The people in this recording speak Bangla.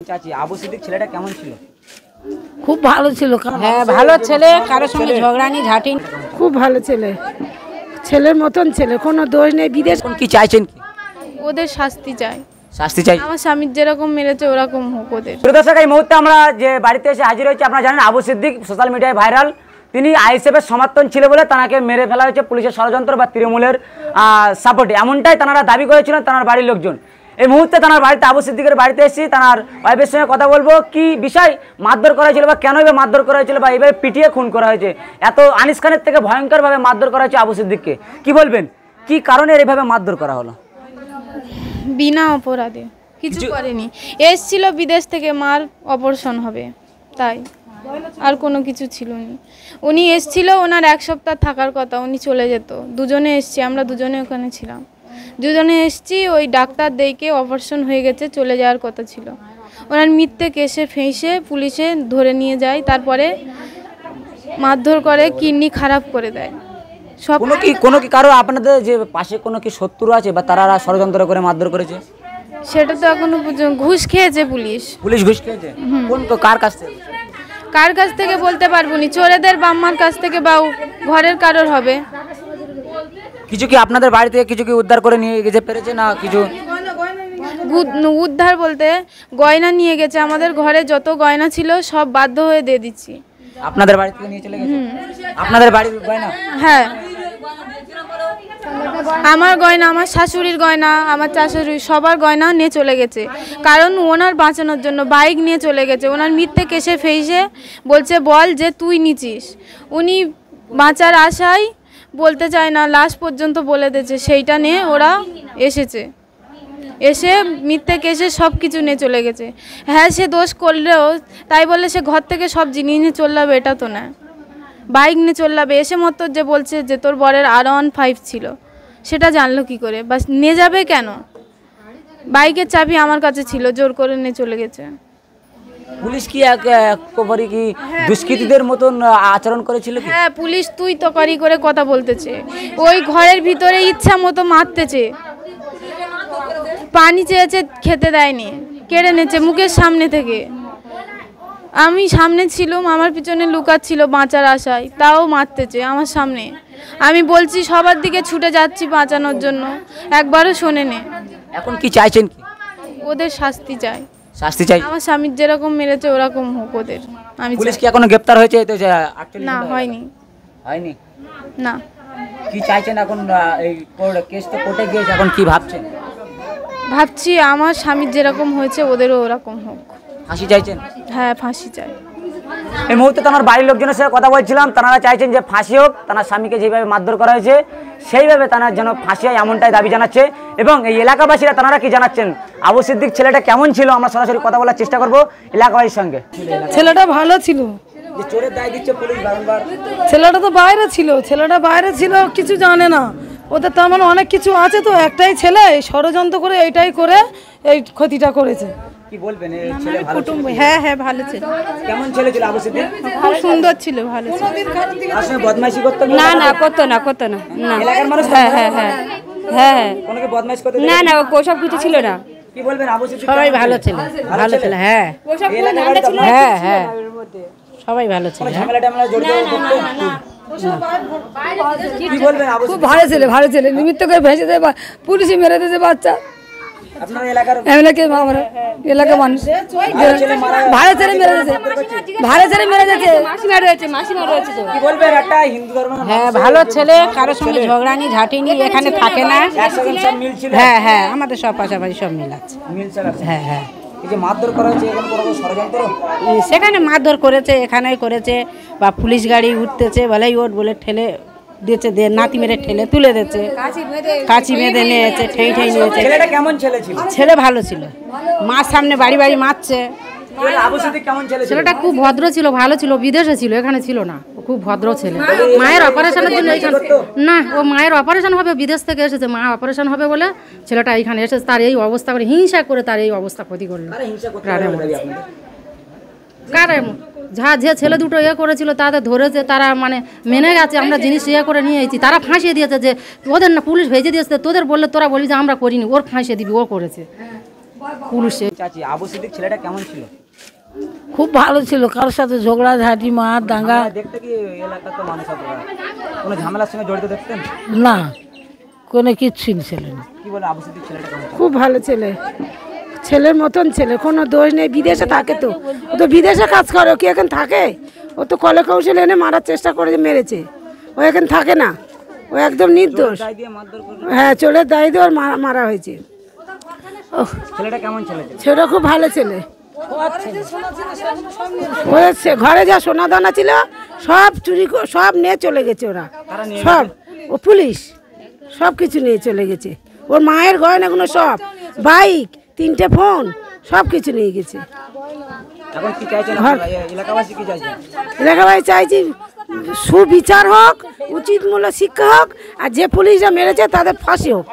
চাচি, আবু সিদ্দিক ছেলেটা কেমন ছিল? খুব ভালো ছিল। হ্যাঁ, ভালো ছেলে, কারোর সঙ্গে ঝগড়ানি ঝাঁটি। খুব ভালো ছেলে, ছেলের মতন ছেলে, কোনো দোষ নেই। বিদেশ কি চাইছেন? কি ওদের শাস্তি চাই। শাস্তি চাই? আমার স্বামীর যেরকম মেরেছে ওরকম হোক ওদের। দর্শক, এই মুহূর্তে আমরা যে বাড়িতে এসে হাজির হয়েছি, আপনারা জানেন আবু সিদ্দিক সোশ্যাল মিডিয়ায় ভাইরাল। তিনি আইএসএফের সমর্থন ছিল বলে তাকে মেরে ফেলা হয়েছে পুলিশের ষড়যন্ত্র বা তৃণমূলের সাপোর্টে, এমনটাই তারা দাবি করেছিলেন তার বাড়ির লোকজন। এই মুহূর্তে তার বাড়িতে আবু সিদ্দিকের বাড়িতে এসেছি, তার ওয়াইফের সঙ্গে কথা বলবো। কি বিষয় মারধর করা হয়েছিল বা কেন এভাবে মারধর করা হয়েছিল বা এইভাবে পিটিয়ে খুন করা হয়েছে, এত আনিস খানের থেকে ভয়ঙ্করভাবে মারধর করা হয়েছে আবু সিদ্দিককে, কি বলবেন? কি কারণে এইভাবে মারধর করা হলো? বিনা অপরাধে কিছু করেনি, এসছিল বিদেশ থেকে, মার অপারেশন হবে তাই, আর কোনো কিছু ছিল না। উনি এসছিল, ওনার 1 সপ্তাহ থাকার কথা, উনি চলে যেত। দুজনে এসছি, আমরা দুজনে ওখানে ছিলাম, দুজনে এসছি। ওই ডাক্তার দেখে অপারেশন হয়ে গেছে, চলে যাওয়ার কথা ছিল। ওনার মিথ্যে কেসে ফেঁসে পুলিশে ধরে নিয়ে যায়, তারপরে মারধর করে, কিডনি খারাপ করে দেয় সব। কোনো কি কারো আপনাদের যে পাশে কোনো কি শত্রু আছে বা তারা ষড়যন্ত্র করে মারধর করেছে? সেটা তো এখনো পর্যন্ত ঘুষ খেয়েছে পুলিশ। ঘুষ খেয়েছে? কার কাছ থেকে? কার কাছ থেকে বলতে পারবো না, চোরেদের বাম্মার কাছ থেকে বা ঘরের কারোর হবে। কিছু কি আপনাদের বাড়ি থেকে কিছু কি উদ্ধার করে নিয়ে গেছে পেরেছে না? কিছু উদ্ধার বলতে গয়না নিয়ে গেছে, আমাদের ঘরে যত গয়না ছিল সব বাধ্য হয়ে দিয়ে দিচ্ছি। আপনাদের বাড়ি থেকে নিয়ে চলে গেছে? আপনাদের বাড়ির গয়না? হ্যাঁ, আমার গয়না, আমার শাশুড়ির গয়না, আমার শাশুড়ি সবার গয়না নিয়ে চলে গেছে। কারণ ওনার বাঁচানোর জন্য বাইক নিয়ে চলে গেছে। ওনার মিথ্যে কেসে ফেঁসে বলছে বল যে তুই নিচিস। উনি বাঁচার আশায় বলতে চায় না, লাস্ট পর্যন্ত বলে দিয়েছে। সেইটা নিয়ে ওরা এসেছে, এসে মিথ্যে কেসে সব কিছু নিয়ে চলে গেছে। হ্যাঁ, সে দোষ করলেও তাই বলে সে ঘর থেকে সব জিনিস নিয়ে চলে যাবে এটা তো না। বাইক নিয়ে চলে যাবে, এসে মতো যে বলছে যে তোর বরের R15 ছিল, সেটা জানলো কি করে? বাস নিয়ে যাবে কেন? বাইকের চাবি আমার কাছে ছিল, জোর করে নিয়ে চলে গেছে। পুলিশ কি একেবারে কি দুষ্কৃতীদের মতন আচরণ করেছিল? হ্যাঁ, পুলিশ তুই তকারি করে কথা বলতেছে, ওই ঘরের ভিতরে ইচ্ছা মতো মারতেছে। পানি চেয়েছে, খেতে দেয়নি, কেড়ে নিয়েছে মুখের সামনে থেকে। আমি সামনে ছিলাম, আমার পিছনে লুকাচ্ছিল বাঁচার আশায়, তাও মারতেছে আমার সামনে। আমি বলছি সবার দিকে ছুটে যাচ্ছি বাঁচানোর জন্য, একবারও শোনেনি। এখন কি চাইছেন? কি ওদের শাস্তি চাই। শাস্তি চাই? আমার স্বামীর যেরকম মেরেছে ওরকম হোক ওদের। আমি পুলিশ কি এখনো গ্রেফতার হয়েছে? না, হয়নি। না। কি চাইছেন এখন? এই কেস তো কোর্টে গিয়েছে, এখন কি ভাবছেন? ভাবছি আমার স্বামীর যেরকম হয়েছে ওদেরও ওরকম হোক। ফাঁসি চাইছেন? হ্যাঁ, ফাঁসি চাই। এই মুহূর্তে তো আমার বাড়ির লোকজনের সাথে কথা বলছিলাম, তারা চাইছেন যে ফাঁসি হোক। তার স্বামীকে যেভাবে মারধর করা হয়েছে সেইভাবে তারা যেন ফাঁসি হয়, এমনটাই দাবি জানাচ্ছে। এবং এই এলাকাবাসীরা তারা কি জানাচ্ছেন, আবু সিদ্দিক ছেলেটা কেমন ছিল, আমরা সরাসরি কথা বলার চেষ্টা করবো এলাকাবাসীর সঙ্গে। ছেলেটা ভালো ছিল। যে চোরের দায় দিচ্ছে পুলিশ বারংবার। ছেলেটা তো বাইরে ছিল, কিছু জানে না। ওদের তো আমার অনেক কিছু আছে, তো একটাই ছেলে ষড়যন্ত্র করে এইটাই করে এই ক্ষতিটা করেছে। কি বলবেন? এই ছেলে ভালো ছিল? হ্যাঁ হ্যাঁ, ভালো ছিল। কেমন ছেলে ছিল আবু সিদ্দিক? খুব সুন্দর ছিল, ভালো ছিল। আসলে বদমাইশি করতে? না না, করতো না, করতো না। না, এলাকার মানুষ? হ্যাঁ হ্যাঁ হ্যাঁ হ্যাঁ। কোনো কি বদমাইশ করতে? না না, ওসব কিছু ছিল না। কি বলবেন? আবু সিদ্দিক সবাই ভালো ছিল, ভালো ছিল। হ্যাঁ হ্যাঁ হ্যাঁ, সবাই ভালো ছিল। ঝামেলা টামেলা জড়িত? কি বলবেন? আবু খুব ভালো ছেলে, নিমিত্ত করে ভেসে দেয়, পুলিশে মেরে দিয়েছে বাচ্চা। আপনার এলাকার এলাকা মানুষ ভালো ছেলে মেরে দিয়েছে, মাসিমা রয়েছে। তো কি বলবেন? একটা হিন্দু ধর্ম। হ্যাঁ, ভালো ছেলে, কারোর সঙ্গে ঝগড়ানি ঝাঁটিনি, এখানে থাকে না। হ্যাঁ হ্যাঁ, আমাদের সব পাশাপাশি সব মিল আছে। হ্যাঁ হ্যাঁ। এই যে মারধর করা হয়েছে, এখানে কোনো ষড়যন্ত্র? সেখানে মারধর করেছে, এখানেই করেছে, বা পুলিশ গাড়ি উঠতেছে বলেই ওট বলে ঠেলে দিয়েছে, নাতি মেরে ঠেলে তুলে দিয়েছে, কাঁচি বেঁধে নিয়েছে, ঠেই নিয়েছে। ছেলেটা কেমন ছেলে ছিল? ছেলে ভালো ছিল, মার সামনে বাড়ি মারছে। আবু সিদ্দিক কেমন ছেলে ছিল? ছেলেটা খুব ভদ্র ছিল, ভালো ছিল, বিদেশে ছিল, এখানে ছিল না। খুব ভদ্র ছেলে। মায়ের অপারেশনের জন্য না, ও মায়ের অপারেশন হবে, বিদেশ থেকে এসেছে, মা অপারেশন হবে বলে ছেলেটা এইখানে এসেছে। তার এই অবস্থা করে হিংসা করে তার এই অবস্থা ক্ষতি করলো। কার যে ছেলে দুটো করেছিল তাদের ধরেছে, তারা মানে মেনে গেছে, আমরা জিনিস করে নিয়ে এসেছি। তারা ফাঁসিয়ে দিয়েছে যে ওদের না পুলিশ ভেজে দিয়েছে, তোদের বললে তোরা বলি যে আমরা করিনি, ওর ফাঁসিয়ে দিবি, ও করেছে। পুলিশে। চাচি, আবু সিদ্দিক ছেলেটা কেমন ছিল? খুব ভালো ছিল, কারোর সাথে ঝগড়াঝাটি মার দাঙ্গা দেখতে কি এলাকার তো মানুষ আপনারা কোনো ঝামেলার সঙ্গে জড়িত দেখতেন? না, কোনো কিচ্ছুই ছিল না। কি বলে আবু সিদ্দিক ছেলেটা কেমন ছিল? খুব ভালো ছেলে, ছেলের মতন ছেলে, কোনো দোষ নেই। বিদেশে থাকে তো, ও তো বিদেশে কাজ করে, ও কি এখন থাকে? ও তো কলে কৌশল এনে মারার চেষ্টা করে মেরেছে, ও এখন থাকে না, ও একদম নির্দোষ। হ্যাঁ, চোরের দায় দিয়ে ওর মারা হয়েছে। ছেলেটা কেমন ছেলে? ছেলেটা খুব ভালো ছেলে। ঘরে যা সোনা দানা ছিল সব চুরি সব নিয়ে চলে গেছে ওরা, সব। ও পুলিশ সব কিছু নিয়ে চলে গেছে। ওর মায়ের গয়নাগুলো সব, বাইক, 3টে ফোন, সব কিছু নিয়ে গেছে। এখন কি চাইছেন এলাকাবাসী? কি চাইছেন? এলাকাবাসী চাইছি সুবিচার হোক, উচিত মূল্য শিক্ষা হোক, আর যে পুলিশরা মেরেছে তাদের ফাঁসি হোক।